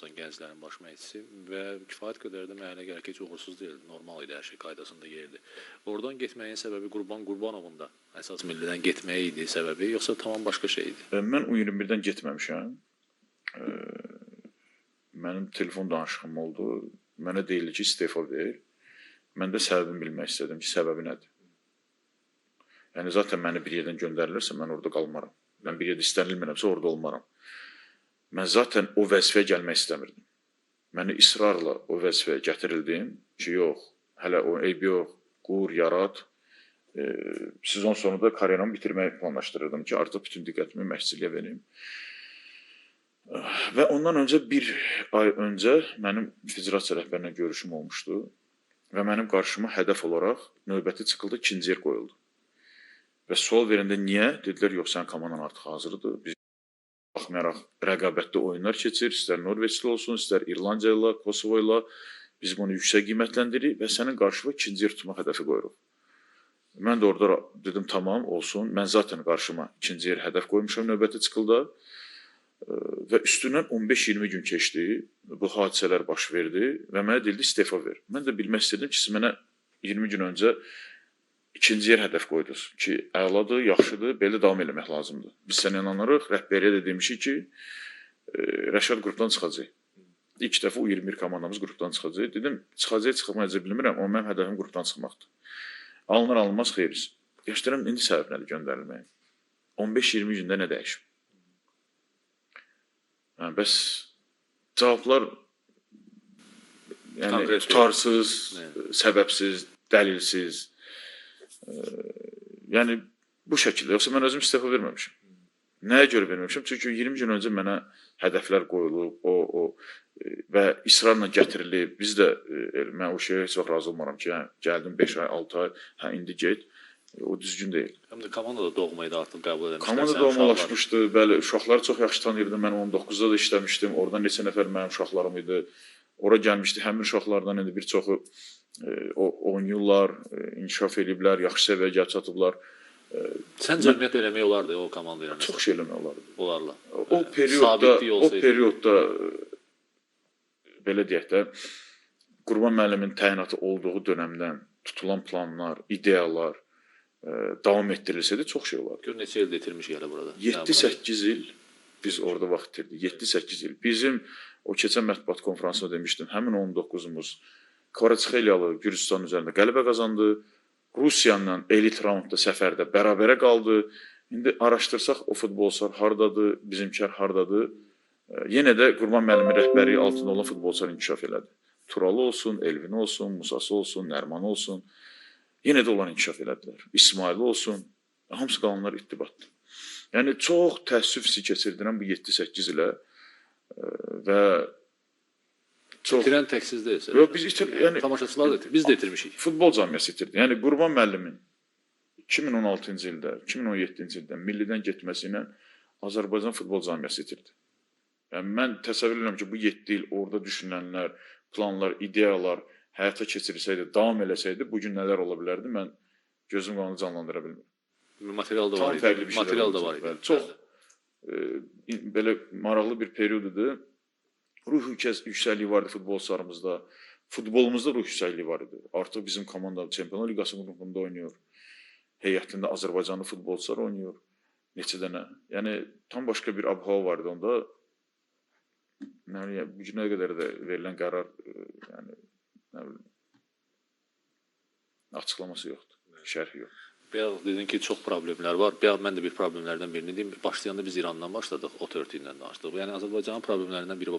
olmasın gənclərin baş məşqçisi və kifayət qədər də mənə gəlir ki, heç uğursuz deyildi. Normal idi, hər şey qaydasında yerdi. Oradan getməyin səbəbi Qurban Qurbanovun da əsas millidən getməyi idi səbəbi, yoxsa tamam başqa şey idi? Mən U21-dən getməmişəm. Mənim telefon danışığım oldu. Mənə deyildi ki, istefa ver. Mən də səbəbini bilmək istədim ki, səbəbi nədir? Yəni, zaten məni bir yerdən göndərilirsə, mən orada qalmaram. Mən bir yerdə istənilmirəmsə, orada olmaram. Mən zaten o vəzifəyə gəlmək istəmirdim. Məni israrla o vəzifəyə gətirildim ki, yox, hələ o eybi yox, qur, yarat. Sezon sonunda karyeramı bitirməyi planlaşdırırdım ki, artıq bütün diqqətimi məşqçiliyə verim. Və ondan öncə bir ay öncə mənim federasiya rəhbərinə görüşüm olmuşdu və mənim qarşıma hədəf olaraq növbəti çıxıldı, ikinci yer qoyuldu. Və sual verəndə niyə? Dedilər, yox, sənin komandan artıq hazırdır. Biz baxmayaraq rəqabətdə oyunlar keçir, istər Norveçli olsun, istər İrlandiya ilə, Kosovo ilə. Biz bunu yüksək qiymətləndiririk və sənin qarşıma ikinci yer tutmaq hədəfi qoyuruq. Mən də orada dedim, tamam, olsun. Mən zaten qarşıma ikinci yer hədəf qoymuşam növbəti çıxılda. Və üstündən 15-20 gün keçdi, bu hadisələr baş verdi və mənə deyildi, istefa ver. Mən də bilmək istədim ki, siz mənə 20 gün öncə ikinci yer hədəf qoydunuz ki, əladır, yaxşıdır, belə davam eləmək lazımdır. Biz sənə inanırıq, rəhbəriyyə də demişik ki, Rəşad qrupdan çıxacaq. İlk dəfə U21 komandamız qrupdan çıxacaq. Dedim, çıxacaq, çıxmayacaq bilmirəm, amma mənim hədəfim qrupdan çıxmaqdır. Alınır, alınmaz, xeyriz. Yaşlarım, indi səbəb nədir göndərilməyin? 15-20 gündə nə dəyişib? Yəni, bəs cavablar tutarsız, səbəbsiz, dəlilsiz. Yəni, bu şəkildə. Yoxsa mən özüm istefa verməmişim. Nəyə görə verməmişim? Çünki 20 gün öncə mənə hədəflər qoyulub, və israrla gətirilib. Biz də, mən o şeyə heç vaxt razı olmaram ki, gəldim 5 ay, 6 ay, indi get. O düzgün deyil. Həm də komanda da doğma idi, artıq qəbul edilmişlər. Komanda doğmalaşmışdı, bəli, uşaqları çox yaxşı tanıyırdım. Mən 19-da da işləmişdim, oradan neçə nəfər mənim uşaqlarım idi. Ora gəlmişdi, həmin uşaqlardan indi bir çoxu oynayırlar, inkişaf ediblər, yaxşı səviyyəyə gəlib çatıblar. Sən cəmiyyət eləmək olardı o komanda ilə? Çox şey eləmək olardı. Olarla. O periodda, belə deyək də, Qurban müəllimin təyinatı olduğu dönəmdən tutulan planlar, ideyalar davam etdirilsəydi, çox şey olardı. Gör, neçə ildə itirmişik hələ burada? 7-8 il biz orada vaxt itirdik. 7-8 il. Bizim o keçən mətbuat konferansında demişdim, həmin 19-umuz Kvaratskhelia Gürcistan üzərində qələbə qazandı. Rusiyanla elit raundda səfərdə bərabərə qaldı. İndi araşdırsaq o futbolçular hardadır, bizimkilər hardadır. Yenə də Qurban müəllimin rəhbəri altında olan futbolçular inkişaf elədi. Turalı olsun, Elvin olsun, Musası olsun, Nərman olsun. Yenə də onlar inkişaf elədilər. İsmaili olsun. Hamısı qalanlar ittibatdır. Yəni, çox təəssüf hissi keçirdirəm bu 7-8 ilə və İtirən tək siz deyilsiniz. Yox, biz itirdik. Tamaşaçılar da itirdik. Biz də itirmişik. Futbol camiyyəsi itirdi. Yəni, Qurban müəllimin 2016-cı ildə, 2017-ci ildə millidən getməsi ilə Azərbaycan futbol camiyyəsi itirdi. Yəni, mən təsəvvür edirəm ki, bu 7 il orada düşünülənlər, planlar, ideyalar həyata keçirilsəydi, davam eləsəydi, bugün nələr ola bilərdi, mən gözüm qanını canlandıra bilmirəm. Material da var idi. Tam fərqli bir Material da var idi. Çox belə maraqlı bir periyod idi. Ruh yüksəkliyi vardı futbolçularımızda. Futbolumuzda ruh yüksəkliyi var idi. Artıq bizim komanda Çempionlar Liqası qrupunda oynayır. Heyətində Azərbaycanlı futbolçular oynayır. Neçə dənə. Yəni, tam başqa bir ab-hava vardı onda. Bu günə qədər də verilən qərar, açıqlaması yoxdur, şərhi yox. Bayaq dedin ki, çox problemlər var. Bayaq mən də bir problemlərdən birini deyim. Başlayanda biz İrandan başladıq, o 4 ilə danışdıq. Yəni, Azərbaycanın problemlərindən biri